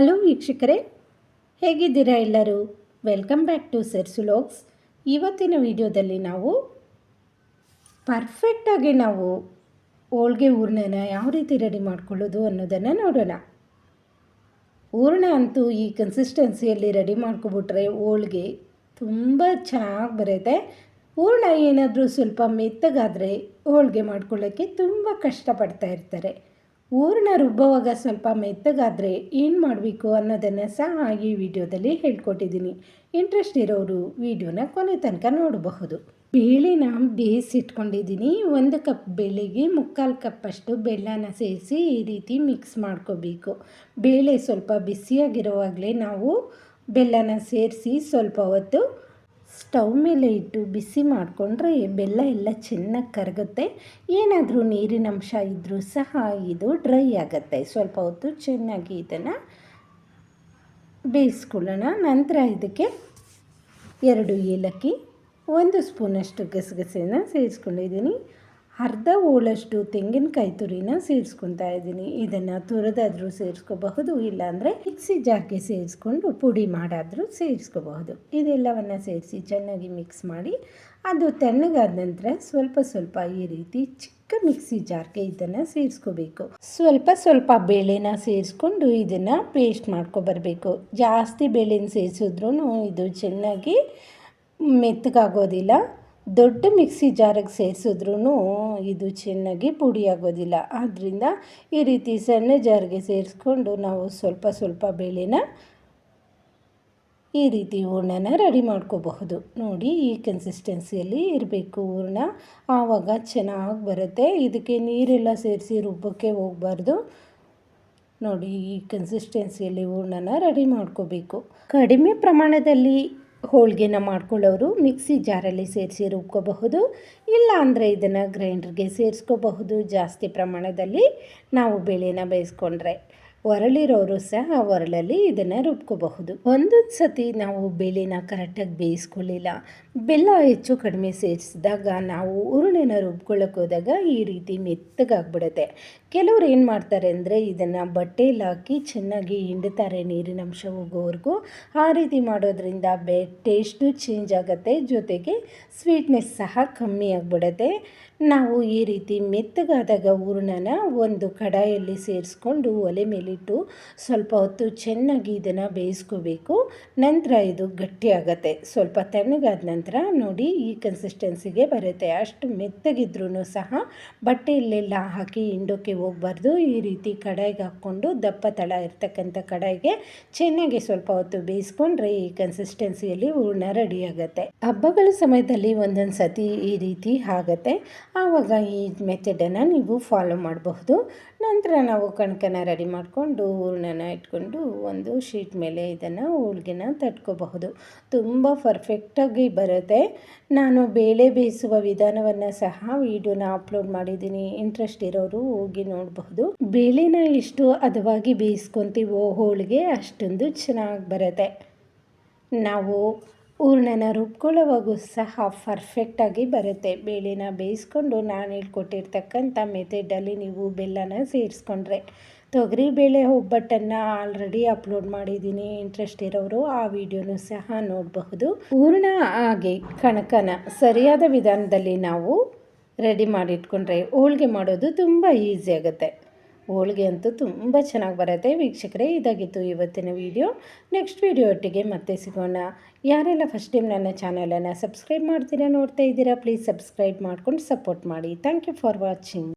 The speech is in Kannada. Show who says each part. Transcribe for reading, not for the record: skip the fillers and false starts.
Speaker 1: ಹಲೋ ವೀಕ್ಷಕರೇ, ಹೇಗಿದ್ದೀರಾ ಎಲ್ಲರೂ? Welcome back to Sarsu vlogs. ಇವತ್ತಿನ ವಿಡಿಯೋದಲ್ಲಿ ನಾವು ಪರ್ಫೆಕ್ಟಾಗಿ ಹೋಳಿಗೆ ಹೂರಣನ ಯಾವ ರೀತಿ ರೆಡಿ ಮಾಡ್ಕೊಳ್ಳೋದು ಅನ್ನೋದನ್ನು ನೋಡೋಣ. ಹೂರಣ ಅಂತೂ ಈ ಕನ್ಸಿಸ್ಟೆನ್ಸಿಯಲ್ಲಿ ರೆಡಿ ಮಾಡ್ಕೊಬಿಟ್ರೆ ಹೋಳಿಗೆ ತುಂಬ ಚೆನ್ನಾಗಿ ಬರುತ್ತೆ. ಹೂರಣ ಏನಾದರೂ ಸ್ವಲ್ಪ ಮೆತ್ತಗಾದರೆ ಹೋಳಿಗೆ ಮಾಡ್ಕೊಳ್ಳೋಕ್ಕೆ ತುಂಬ ಕಷ್ಟಪಡ್ತಾ ಇರ್ತಾರೆ. ಹೂರಣ ರುಬ್ಬುವಾಗ ಸ್ವಲ್ಪ ಮೆತ್ತಗಾದರೆ ಏನು ಮಾಡಬೇಕು ಅನ್ನೋದನ್ನು ಸಹ ಈ ವಿಡಿಯೋದಲ್ಲಿ ಹೇಳ್ಕೊಟ್ಟಿದ್ದೀನಿ. ಇಂಟ್ರೆಸ್ಟ್ ಇರೋರು ವಿಡಿಯೋನ ಕೊನೆ ತನಕ ನೋಡಬಹುದು. ಬೇಳೆನ ಬೇಯಿಸಿಟ್ಕೊಂಡಿದ್ದೀನಿ. 1 ಕಪ್ ಬೇಳೆಗೆ 3/4 ಕಪ್ಪಷ್ಟು ಬೆಲ್ಲನ ಸೇರಿಸಿ ಈ ರೀತಿ ಮಿಕ್ಸ್ ಮಾಡ್ಕೋಬೇಕು. ಬೇಳೆ ಸ್ವಲ್ಪ ಬಿಸಿಯಾಗಿರುವಾಗಲೇ ನಾವು ಬೆಲ್ಲನ ಸೇರಿಸಿ ಸ್ವಲ್ಪ ಹೊತ್ತು ಸ್ಟವ್ ಮೇಲೆ ಇಟ್ಟು ಬಿಸಿ ಮಾಡಿಕೊಂಡ್ರೆ ಬೆಲ್ಲ ಎಲ್ಲ ಚೆನ್ನಾಗಿ ಕರಗುತ್ತೆ. ಏನಾದರೂ ನೀರಿನ ಅಂಶ ಇದ್ದರೂ ಸಹ ಇದು ಡ್ರೈ ಆಗುತ್ತೆ. ಸ್ವಲ್ಪ ಹೊತ್ತು ಚೆನ್ನಾಗಿ ಇದನ್ನು ಬೇಯಿಸ್ಕೊಳ್ಳೋಣ. ನಂತರ ಇದಕ್ಕೆ 2 ಏಲಕ್ಕಿ, 1 ಸ್ಪೂನಷ್ಟು ಗಸಗಸೆನ ಸೇರಿಸ್ಕೊಂಡಿದ್ದೀನಿ. ಅರ್ಧ ಹೋಳಷ್ಟು ತೆಂಗಿನಕಾಯಿ ತುರಿನ ಸೇರಿಸ್ಕೊತಾ ಇದ್ದೀನಿ. ಇದನ್ನು ತುರಿದಾದರೂ ಸೇರಿಸ್ಕೋಬಹುದು, ಇಲ್ಲಾಂದರೆ ಮಿಕ್ಸಿ ಜಾರ್ಗೆ ಸೇರಿಸ್ಕೊಂಡು ಪುಡಿ ಮಾಡಾದರೂ ಸೇರಿಸ್ಕೋಬಹುದು. ಇದೆಲ್ಲವನ್ನು ಸೇರಿಸಿ ಚೆನ್ನಾಗಿ ಮಿಕ್ಸ್ ಮಾಡಿ ಅದು ತಣ್ಣಗಾದ ನಂತರ ಸ್ವಲ್ಪ ಈ ರೀತಿ ಚಿಕ್ಕ ಮಿಕ್ಸಿ ಜಾರ್ಗೆ ಇದನ್ನು ಸೇರಿಸ್ಕೋಬೇಕು. ಸ್ವಲ್ಪ ಬೇಳೆನ ಸೇರಿಸ್ಕೊಂಡು ಇದನ್ನು ಪೇಸ್ಟ್ ಮಾಡ್ಕೊಬರಬೇಕು. ಜಾಸ್ತಿ ಬೇಳೆನ ಸೇರಿಸಿದ್ರೂ ಇದು ಚೆನ್ನಾಗಿ ಮೆತ್ತಗಾಗೋದಿಲ್ಲ. ದೊಡ್ಡ ಮಿಕ್ಸಿ ಜಾರಿಗೆ ಸೇರಿಸಿದ್ರೂ ಇದು ಚೆನ್ನಾಗಿ ಪುಡಿ ಆಗೋದಿಲ್ಲ. ಆದ್ದರಿಂದ ಈ ರೀತಿ ಸಣ್ಣ ಜಾರಿಗೆ ಸೇರಿಸ್ಕೊಂಡು ನಾವು ಸ್ವಲ್ಪ ಬೇಳೆನ ಈ ರೀತಿ ಹೂರಣನ ರೆಡಿ ಮಾಡ್ಕೋಬಹುದು. ನೋಡಿ, ಈ ಕನ್ಸಿಸ್ಟೆನ್ಸಿಯಲ್ಲಿ ಇರಬೇಕು ಹೂರಣ, ಆವಾಗ ಚೆನ್ನಾಗಿ ಬರುತ್ತೆ. ಇದಕ್ಕೆ ನೀರೆಲ್ಲ ಸೇರಿಸಿ ರುಬ್ಬಕ್ಕೆ ಹೋಗಬಾರ್ದು. ನೋಡಿ, ಈ ಕನ್ಸಿಸ್ಟೆನ್ಸಿಯಲ್ಲಿ ಹೂರಣನ ರೆಡಿ ಮಾಡ್ಕೋಬೇಕು. ಕಡಿಮೆ ಪ್ರಮಾಣದಲ್ಲಿ ಹೋಳಿಗೆನ ಮಾಡ್ಕೊಳ್ಳೋರು ಮಿಕ್ಸಿ ಜಾರಲ್ಲಿ ಸೇರಿಸಿ ರುಬ್ಕೋಬಹುದು, ಇಲ್ಲ ಅಂದರೆ ಇದನ್ನು ಗ್ರೈಂಡ್ರಿಗೆ ಸೇರಿಸ್ಕೋಬಹುದು. ಜಾಸ್ತಿ ಪ್ರಮಾಣದಲ್ಲಿ ನಾವು ಬೇಳೆನ ಬೇಯಿಸ್ಕೊಂಡ್ರೆ ಒರಳಿರೋರು ಸಹ ಒರಳಲ್ಲಿ ಇದನ್ನು ರುಬ್ಕೋಬಹುದು. ಒಂದೊಂದು ಸತಿ ನಾವು ಬೇಳೆನ ಕರೆಕ್ಟಾಗಿ ಬೇಯಿಸ್ಕೊಳ್ಳಿಲ್ಲ, ಬೆಲ್ಲ ಹೆಚ್ಚು ಕಡಿಮೆ ಸೇರಿಸಿದಾಗ ನಾವು ಹೂರಣನ ರುಬ್ಕೊಳ್ಳೋಕೆ ಹೋದಾಗ ಈ ರೀತಿ ಮೆತ್ತಗಾಗ್ಬಿಡುತ್ತೆ. ಕೆಲವ್ರು ಏನು ಮಾಡ್ತಾರೆ ಅಂದರೆ ಇದನ್ನು ಬಟ್ಟೆಯಲ್ಲಿ ಹಾಕಿ ಚೆನ್ನಾಗಿ ಹಿಂಡ್ತಾರೆ ನೀರಿನ ಅಂಶ ಹೋಗೋವರೆಗೂ. ಆ ರೀತಿ ಮಾಡೋದ್ರಿಂದ ಟೇಸ್ಟು ಚೇಂಜ್ ಆಗುತ್ತೆ, ಜೊತೆಗೆ ಸ್ವೀಟ್ನೆಸ್ ಸಹ ಕಮ್ಮಿ ಆಗಿಬಿಡುತ್ತೆ. ನಾವು ಈ ರೀತಿ ಮೆತ್ತಗಾದಾಗ ಹೂರಣನ ಒಂದು ಕಡಾಯಲ್ಲಿ ಸೇರಿಸ್ಕೊಂಡು ಒಲೆ ಮೇಲಿಟ್ಟು ಸ್ವಲ್ಪ ಹೊತ್ತು ಚೆನ್ನಾಗಿ ಇದನ್ನು ಬೇಯಿಸ್ಕೋಬೇಕು. ನಂತರ ಇದು ಗಟ್ಟಿಯಾಗತ್ತೆ. ಸ್ವಲ್ಪ ತಣ್ಣಗಾದ ನಂತರ ನೋಡಿ ಈ ಕನ್ಸಿಸ್ಟೆನ್ಸಿಗೆ ಬರುತ್ತೆ. ಅಷ್ಟು ಮೆತ್ತಗಿದ್ರೂ ಸಹ ಬಟ್ಟೆಯಲ್ಲೆಲ್ಲ ಹಾಕಿ ಹಿಂಡೋಕ್ಕೆ ಹೋಗಬಾರ್ದು. ಈ ರೀತಿ ಕಡಾಯಿಗೆ ಹಾಕ್ಕೊಂಡು ದಪ್ಪ ತಳ ಇರ್ತಕ್ಕಂಥ ಕಡಾಯಿಗೆ ಚೆನ್ನಾಗಿ ಸ್ವಲ್ಪ ಹೊತ್ತು ಬೇಯಿಸ್ಕೊಂಡ್ರೆ ಈ ಕನ್ಸಿಸ್ಟೆನ್ಸಿಯಲ್ಲಿ ಹೂರಣ ರೆಡಿ ಆಗುತ್ತೆ. ಹಬ್ಬಗಳ ಸಮಯದಲ್ಲಿ ಒಂದೊಂದು ಸತಿ ಈ ರೀತಿ ಆಗುತ್ತೆ, ಆವಾಗ ಈ ಮೆಥಡನ್ನು ನೀವು ಫಾಲೋ ಮಾಡಬಹುದು. ನಂತರ ನಾವು ಕಣಕನ ರೆಡಿ ಮಾಡಿಕೊಂಡು ಹೂರಣನ ಇಟ್ಕೊಂಡು ಒಂದು ಶೀಟ್ ಮೇಲೆ ಇದನ್ನು ಹೋಳಿಗೆನ ತಟ್ಕೋಬಹುದು. ತುಂಬ ಪರ್ಫೆಕ್ಟಾಗಿ ಬರುತ್ತೆ. ನಾನು ಬೇಳೆ ಬೇಯಿಸುವ ವಿಧಾನವನ್ನು ಸಹ ವಿಡಿಯೋನ ಅಪ್ಲೋಡ್ ಮಾಡಿದ್ದೀನಿ. ಇಂಟ್ರೆಸ್ಟ್ ಇರೋರು ಹೋಗಿ ನೋಡಬಹುದು. ಬೇಳೆನ ಎಷ್ಟು ಹದವಾಗಿ ಬೇಯಿಸ್ಕೊತೀವೋ ಹೋಳಿಗೆ ಅಷ್ಟೊಂದು ಚೆನ್ನಾಗಿ ಬರುತ್ತೆ. ನಾವು ಹೂರಣನ ರುಬ್ಕೊಳ್ಳೋವಾಗೂ ಸಹ ಪರ್ಫೆಕ್ಟಾಗಿ ಬರುತ್ತೆ. ಬೇಳೆನ ಬೇಯಿಸ್ಕೊಂಡು ನಾನು ಹೇಳ್ಕೊಟ್ಟಿರ್ತಕ್ಕಂಥ ಮೆಥಡಲ್ಲಿ ನೀವು ಬೆಲ್ಲನ ಸೇರಿಸ್ಕೊಂಡ್ರೆ. ತೊಗರಿಬೇಳೆ ಒಬ್ಬಟ್ಟನ್ನು ಆಲ್ರೆಡಿ ಅಪ್ಲೋಡ್ ಮಾಡಿದ್ದೀನಿ. ಇಂಟ್ರೆಸ್ಟ್ ಇರೋರು ಆ ವಿಡಿಯೋನೂ ಸಹ ನೋಡಬಹುದು. ಹೂರಣ ಹಾಗೆ ಕಣಕನ ಸರಿಯಾದ ವಿಧಾನದಲ್ಲಿ ನಾವು ರೆಡಿ ಮಾಡಿಟ್ಕೊಂಡ್ರೆ ಹೋಳಿಗೆ ಮಾಡೋದು ತುಂಬ ಈಸಿ ಆಗುತ್ತೆ. ಹೋಳಿಗೆ ಅಂತೂ ತುಂಬ ಚೆನ್ನಾಗಿ ಬರುತ್ತೆ. ವೀಕ್ಷಕರೇ, ಇದಾಗಿತ್ತು ಇವತ್ತಿನ ವಿಡಿಯೋ. ನೆಕ್ಸ್ಟ್ ವಿಡಿಯೋ ಒಟ್ಟಿಗೆ ಮತ್ತೆ ಸಿಗೋಣ. ಯಾರೆಲ್ಲ ಫಸ್ಟ್ ಟೈಮ್ ನನ್ನ ಚಾನಲನ್ನು ಸಬ್ಸ್ಕ್ರೈಬ್ ಮಾಡ್ತೀರಾ ನೋಡ್ತಾ ಇದ್ದೀರಾ, ಪ್ಲೀಸ್ ಸಬ್ಸ್ಕ್ರೈಬ್ ಮಾಡ್ಕೊಂಡು ಸಪೋರ್ಟ್ ಮಾಡಿ. Thank you for watching.